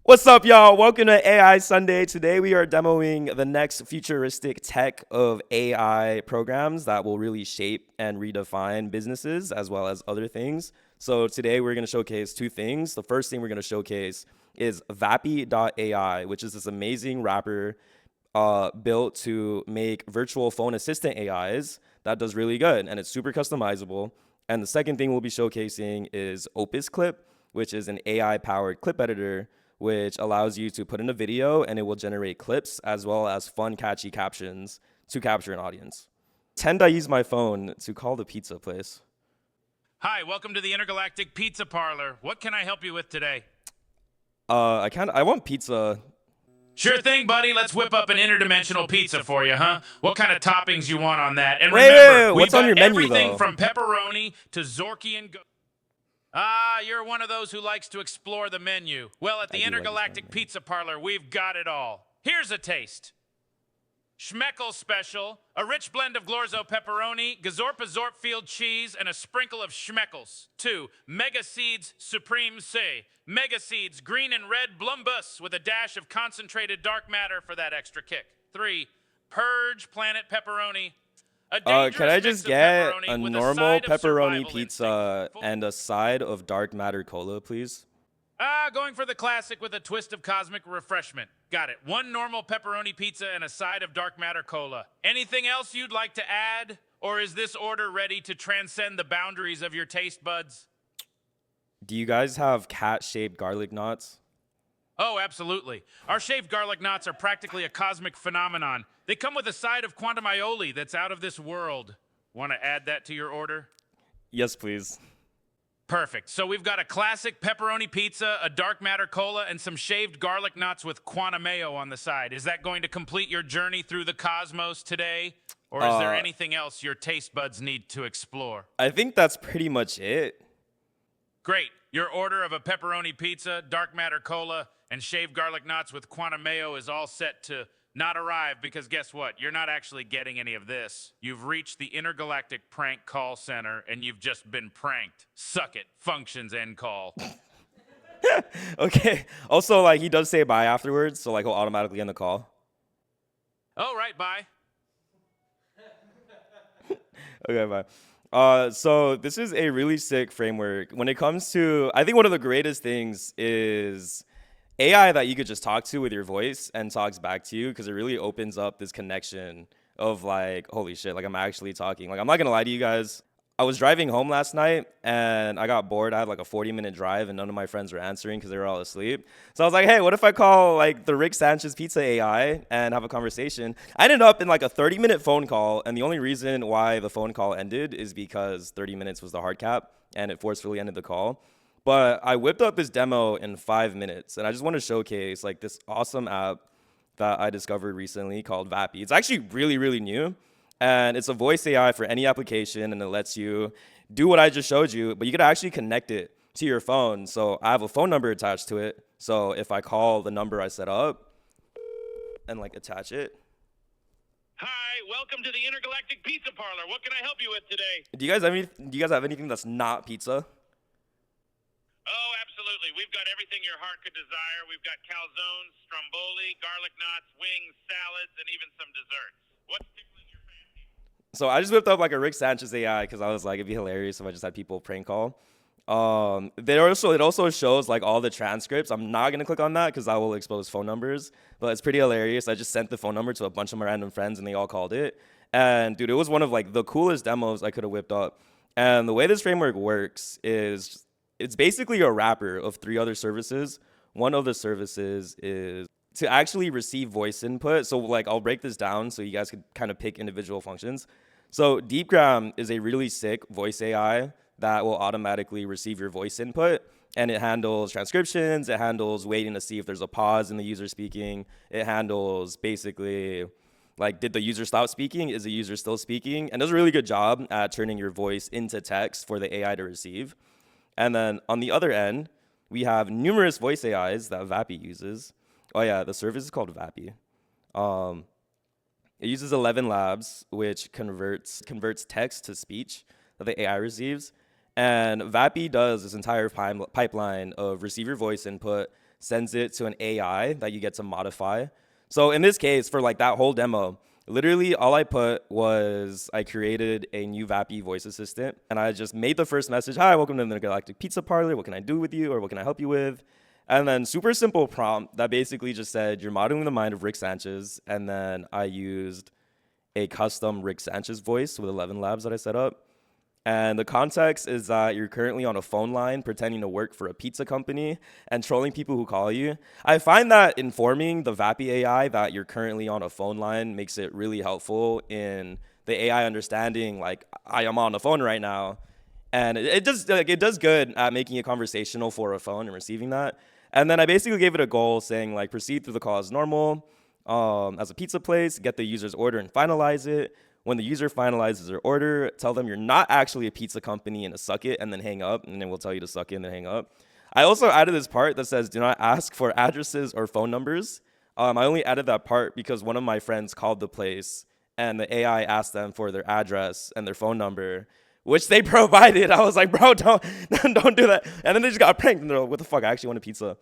What's up, y'all? Welcome to AI Sunday. Today we are demoing the next futuristic tech of AI programs that will really shape and redefine businesses as well as other things. So today we're going to showcase two things. The first thing we're going to showcase is Vapi AI, which is this amazing wrapper built to make virtual phone assistant AIs that does really good, and it's super customizable. And the second thing we'll be showcasing is Opus Clip, which is an AI-powered clip editor which allows you to put in a video and it will generate clips as well as fun, catchy captions to capture an audience. Tend I use my phone to call the pizza place. Hi, welcome to the Intergalactic Pizza Parlor. What can I help you with today? I want pizza. Sure thing, buddy. Let's whip up an interdimensional pizza for you, huh? What kind of toppings you want on that? And remember, What's on your menu, everything though? from pepperoni to Zorky and you're one of those who likes to explore the menu. Well, at the Intergalactic Pizza Parlor, we've got it all. Here's a taste. Schmeckle Special, a rich blend of Glorzo pepperoni, Gazorpa Zorpfield cheese, and a sprinkle of Schmeckles. 2. Mega Seeds Supreme C. Mega Seeds Green and Red Blumbus with a dash of concentrated dark matter for that extra kick. 3. Purge Planet Pepperoni. Can I just get a normal pepperoni pizza and a side of dark matter cola, please? Going for the classic with a twist of cosmic refreshment. Got it. One normal pepperoni pizza and a side of dark matter cola. Anything else you'd like to add? Or is this order ready to transcend the boundaries of your taste buds? Do you guys have cat-shaped garlic knots? Oh, absolutely. Our shaved garlic knots are practically a cosmic phenomenon. They come with a side of quantum aioli that's out of this world. Want to add that to your order? Yes, please. Perfect. So we've got a classic pepperoni pizza, a dark matter cola, and some shaved garlic knots with quantum mayo on the side. Is that going to complete your journey through the cosmos today? Or is there anything else your taste buds need to explore? I think that's pretty much it. Great. Your order of a pepperoni pizza, dark matter cola, and shaved garlic knots with quantum mayo is all set to not arrive because guess what? You're not actually getting any of this. You've reached the Intergalactic Prank Call Center and you've just been pranked. Suck it. Functions end call. Okay. Also, like, he does say bye afterwards, so like he'll automatically end the call. Oh, right. Bye. Okay, bye. So this is a really sick framework. When it comes to, I think one of the greatest things is AI that you could just talk to with your voice and talks back to you, because it really opens up this connection of like, holy shit, like I'm actually talking. Like, I'm not gonna lie to you guys. I was driving home last night and I got bored. I had like a 40-minute drive and none of my friends were answering because they were all asleep. So I was like, hey, what if I call like the Rick Sanchez Pizza AI and have a conversation? I ended up in like a 30-minute phone call, and the only reason why the phone call ended is because 30 minutes was the hard cap and it forcefully ended the call. But I whipped up this demo in 5 minutes, and I just want to showcase like this awesome app that I discovered recently called Vapi. It's actually really, really new, and it's a voice AI for any application, and it lets you do what I just showed you, but you could actually connect it to your phone. So I have a phone number attached to it. So if I call the number I set up and like attach it. Hi, welcome to the Intergalactic Pizza Parlor. What can I help you with today? Do you guys have anything that's not pizza? Oh, absolutely. We've got everything your heart could desire. We've got calzones, stromboli, garlic knots, wings, salads, and even some desserts. What's tickling your fancy? So I just whipped up like a Rick Sanchez AI because I was like, it'd be hilarious if I just had people prank call. It also shows like all the transcripts. I'm not gonna click on that because that will expose phone numbers, but it's pretty hilarious. I just sent the phone number to a bunch of my random friends and they all called it. And dude, it was one of like the coolest demos I could have whipped up. And the way this framework works is it's basically a wrapper of 3 other services. One of the services is to actually receive voice input. So like I'll break this down so you guys could kind of pick individual functions. So DeepGram is a really sick voice AI that will automatically receive your voice input, and it handles transcriptions, it handles waiting to see if there's a pause in the user speaking, it handles basically like, did the user stop speaking? Is the user still speaking? And does a really good job at turning your voice into text for the AI to receive. And then on the other end, we have numerous voice AIs that Vapi uses. Oh yeah, the service is called Vapi. It uses 11 labs, which converts text to speech that the AI receives. And Vapi does this entire pipeline of receive your voice input, sends it to an AI that you get to modify. So in this case, for like that whole demo, literally all I put was I created a new Vapi voice assistant, and I just made the first message, "Hi, welcome to the Galactic Pizza Parlor. What can I do with you, or what can I help you with?" And then super simple prompt that basically just said, "You're modeling the mind of Rick Sanchez." And then I used a custom Rick Sanchez voice with 11 labs that I set up. And the context is that you're currently on a phone line pretending to work for a pizza company and trolling people who call you. I find that informing the Vapi AI that you're currently on a phone line makes it really helpful in the AI understanding, like, I am on the phone right now. And it does good at making it conversational for a phone and receiving that. And then I basically gave it a goal saying, like, proceed through the call as normal, as a pizza place, get the user's order and finalize it. When the user finalizes their order, tell them you're not actually a pizza company and to suck it, and then hang up, and then we'll tell you to suck it and then hang up. I also added this part that says, do not ask for addresses or phone numbers. I only added that part because one of my friends called the place, and the AI asked them for their address and their phone number, which they provided. I was like, bro, don't do that. And then they just got pranked, and they're like, what the fuck, I actually want a pizza.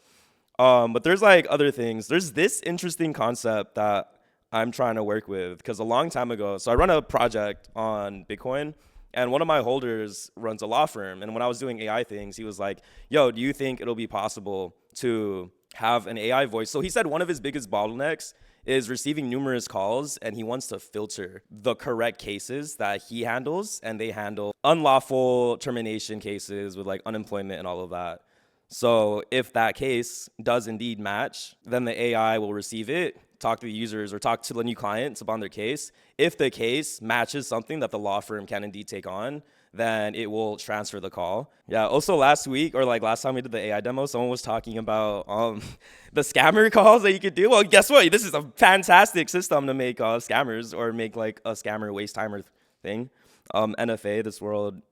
But there's like other things. There's this interesting concept that I'm trying to work with, because a long time ago, so I run a project on Bitcoin, and one of my holders runs a law firm. And when I was doing AI things, he was like, yo, do you think it'll be possible to have an AI voice? So he said one of his biggest bottlenecks is receiving numerous calls, and he wants to filter the correct cases that he handles, and they handle unlawful termination cases with like unemployment and all of that. So if that case does indeed match, then the AI will receive it, talk to the users or talk to the new clients upon their case. If the case matches something that the law firm can indeed take on, then it will transfer the call. Yeah, also last week, or like last time we did the AI demo, someone was talking about the scammer calls that you could do. Well, guess what? This is a fantastic system to make scammers, or make like a scammer waste timer thing. NFA, this world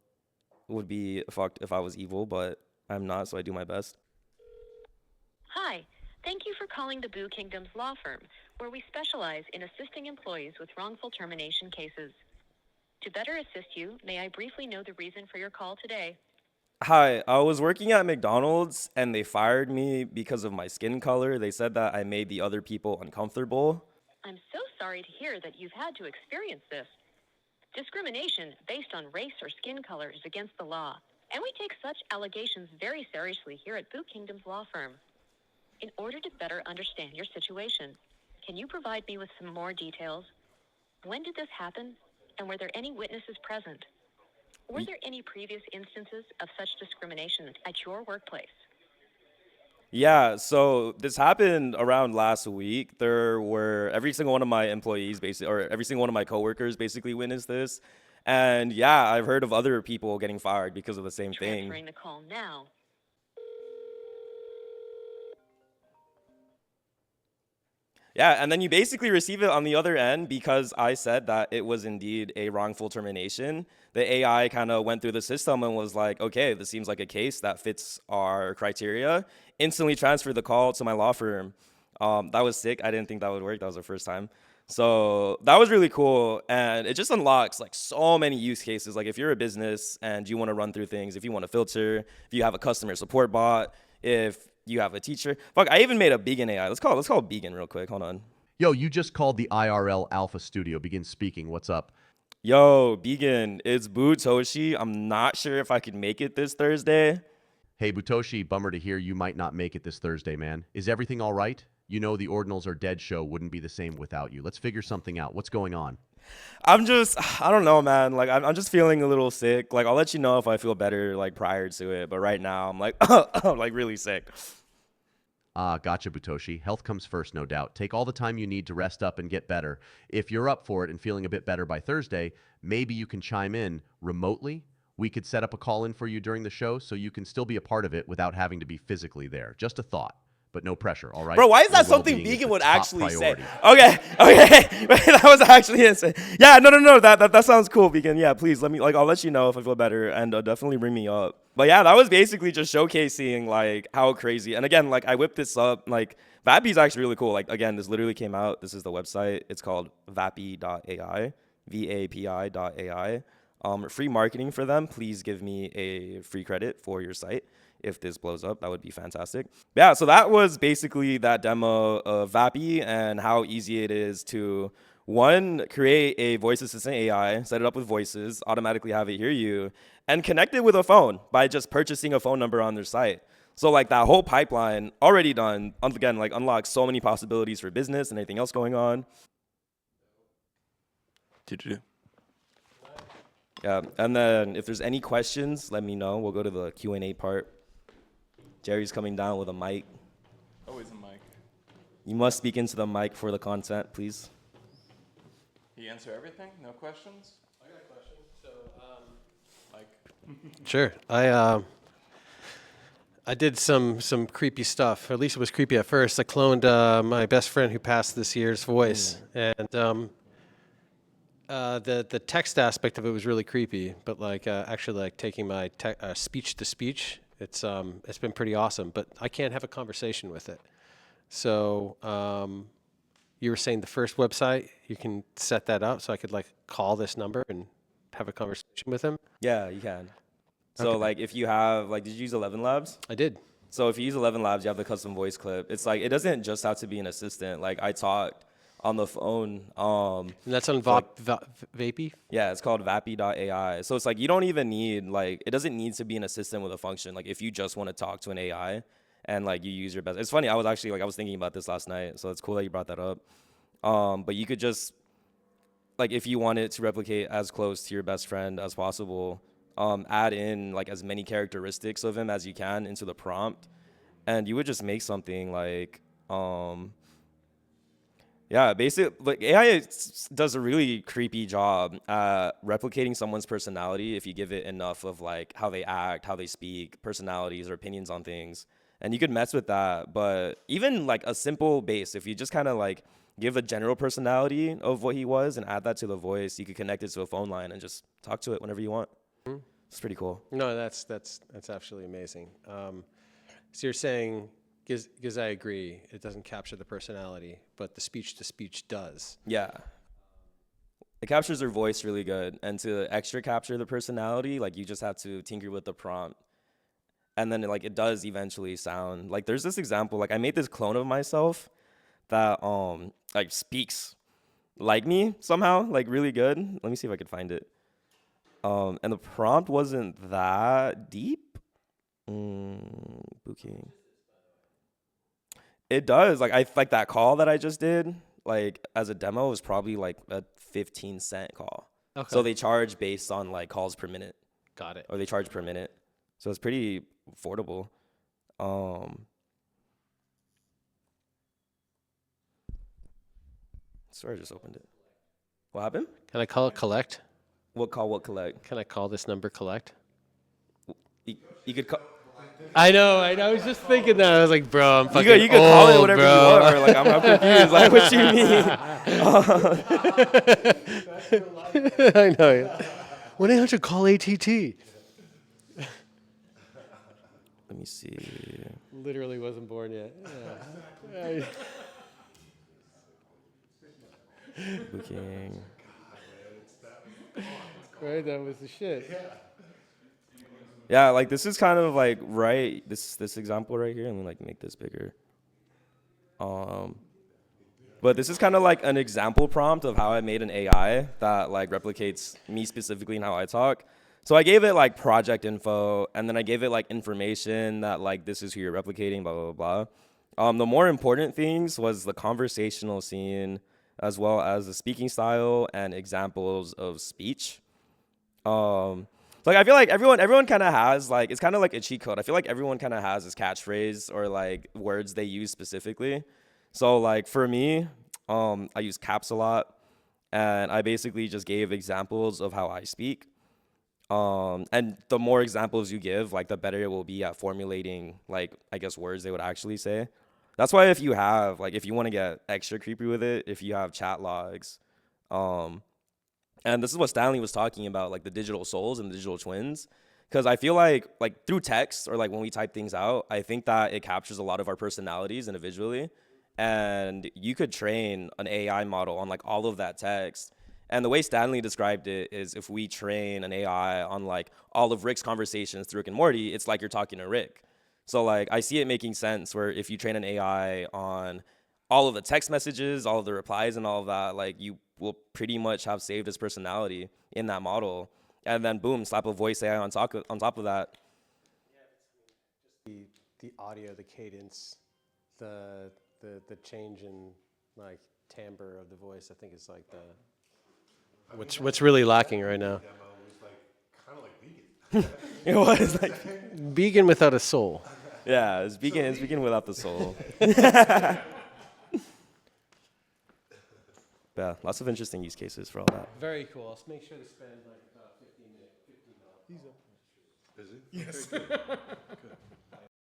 would be fucked if I was evil, but I'm not, so I do my best. Hi, thank you for calling the Boo Kingdom's law firm, where we specialize in assisting employees with wrongful termination cases. To better assist you, may I briefly know the reason for your call today? Hi, I was working at McDonald's and they fired me because of my skin color. They said that I made the other people uncomfortable. I'm so sorry to hear that you've had to experience this. Discrimination based on race or skin color is against the law, and we take such allegations very seriously here at Boo Kingdom's law firm. In order to better understand your situation, can you provide me with some more details? When did this happen, and were there any witnesses present? Were there any previous instances of such discrimination at your workplace? Yeah, so this happened around last week. There were every single one of my employees basically, or every single one of my coworkers basically witnessed this. And yeah, I've heard of other people getting fired because of the same thing. Transferring the call now. Yeah, and then you basically receive it on the other end because I said that it was indeed a wrongful termination. The AI kind of went through the system and was like, okay, this seems like a case that fits our criteria. Instantly transferred the call to my law firm. That was sick. I didn't think that would work. That was the first time. So that was really cool. And it just unlocks like so many use cases. Like if you're a business and you want to run through things, if you want to filter, if you have a customer support bot, if you have a teacher. Fuck, I even made a Beacon AI. Let's call it Beacon real quick. Hold on. Yo, you just called the IRL Alpha Studio. Begin speaking. What's up? Yo, Beacon, it's Bootoshi. I'm not sure if I could make it this Thursday. Hey, Butoshi, bummer to hear you might not make it this Thursday, man. Is everything all right? You know the Ordinals Are Dead show wouldn't be the same without you. Let's figure something out. What's going on? I don't know, man. Like, I'm just feeling a little sick. Like, I'll let you know if I feel better, like, prior to it. But right now, I'm like, I'm like really sick. Gotcha, Butoshi. Health comes first, no doubt. Take all the time you need to rest up and get better. If you're up for it and feeling a bit better by Thursday, maybe you can chime in remotely. We could set up a call in for you during the show so you can still be a part of it without having to be physically there. Just a thought, but no pressure, all right? Bro, why is that Your something well-being is Beacon the would top actually priority. say? Okay. That was actually insane. Yeah, no. That sounds cool, Beacon. Yeah, please let me, like, I'll let you know if I feel better, and definitely bring me up. But yeah, that was basically just showcasing like how crazy. And again, like I whipped this up. Like Vapi's actually really cool. Like again, this literally came out. This is the website. It's called Vapi.ai, Vapi.ai. Free marketing for them. Please give me a free credit for your site if this blows up. That would be fantastic. Yeah, so that was basically that demo of Vapi and how easy it is to, one, create a voice assistant AI, set it up with voices, automatically have it hear you, and connect it with a phone by just purchasing a phone number on their site. So like that whole pipeline already done, again, like unlocks so many possibilities for business and anything else going on. Yeah, and then if there's any questions, let me know. We'll go to the Q&A part. Jerry's coming down with a mic. Always a mic. You must speak into the mic for the content, please. You answer everything? No questions? I got a question. So, Like, sure. I did some creepy stuff. Or at least it was creepy at first. I cloned my best friend who passed this year's voice, and the text aspect of it was really creepy. But like actually like taking my speech to speech, it's been pretty awesome. But I can't have a conversation with it. So you were saying the first website you can set that up, so I could like call this number and have a conversation with him. Yeah, you can. So Okay. like if you have, like, did you use 11 Labs? I did. So if you use 11 Labs, you have the custom voice clip. It's like, it doesn't just have to be an assistant. Like I talked on the phone. And that's on Vapi? Yeah, it's called Vapi AI. So it's like, you don't even need, like, it doesn't need to be an assistant with a function. Like if you just want to talk to an AI and like you use your best, it's funny. I was thinking about this last night. So it's cool that you brought that up. But you could just, like, if you want it to replicate as close to your best friend as possible, add in like as many characteristics of him as you can into the prompt, and you would just make something like, yeah, basically, like AI does a really creepy job at replicating someone's personality if you give it enough of like how they act, how they speak, personalities or opinions on things, and you could mess with that. But even like a simple base, if you just kind of like give a general personality of what he was and add that to the voice, you could connect it to a phone line and just talk to it whenever you want. It's pretty cool. No, that's absolutely amazing. So you're saying, because I agree, it doesn't capture the personality, but the speech to speech does. Yeah. It captures their voice really good. And to extra capture the personality, like you just have to tinker with the prompt. And then it does eventually sound like, there's this example, like I made this clone of myself that like speaks like me somehow, like really good. Let me see if I could find it. And the prompt wasn't that deep. Booking. It does. Like I like that call that I just did, like as a demo, was probably like a 15-cent call. Okay. So they charge based on like calls per minute, Got it. or they charge per minute. So it's pretty affordable. Sorry, I just opened it. What happened? Can I call it collect? What call? What collect? Can I call this number collect? You could call. I know. I was just thinking that. I was like, bro, I'm fucking You could call it old, whatever bro. you want. Or like I'm confused. Like what you mean? I know. 1-800 call ATT. Let me see. Literally wasn't born yet. Yeah. Booking. Right, that was the shit. Yeah, like this is kind of like this example right here. Let me like make this bigger. But this is kind of like an example prompt of how I made an AI that like replicates me specifically and how I talk. So I gave it like project info, and then I gave it like information that like this is who you're replicating, blah blah blah. The more important things was the conversational scene, as well as the speaking style and examples of speech. Like I feel like everyone kind of has like, it's kind of like a cheat code. I feel like everyone kind of has this catchphrase or like words they use specifically. So like for me, I use caps a lot, and I basically just gave examples of how I speak. And the more examples you give, like the better it will be at formulating like, I guess, words they would actually say. That's why if you want to get extra creepy with it, if you have chat logs, and this is what Stanley was talking about, like the digital souls and the digital twins. Because I feel like through text or like when we type things out, I think that it captures a lot of our personalities individually. And you could train an AI model on like all of that text. And the way Stanley described it is, if we train an AI on like all of Rick's conversations through Rick and Morty, it's like you're talking to Rick. So like I see it making sense where if you train an AI on all of the text messages, all of the replies and all of that, like you will pretty much have saved his personality in that model. And then boom, slap a voice AI on top of that. The audio, the cadence, the change in like timbre of the voice, I think is like what's really lacking right now. Demo was like kind of like vegan. It was like Vegan without a soul. yeah, it's vegan without the soul. Yeah, lots of interesting use cases for all that. Very cool. Let's make sure to spend like 15 minutes. Busy? Yes. Okay, good.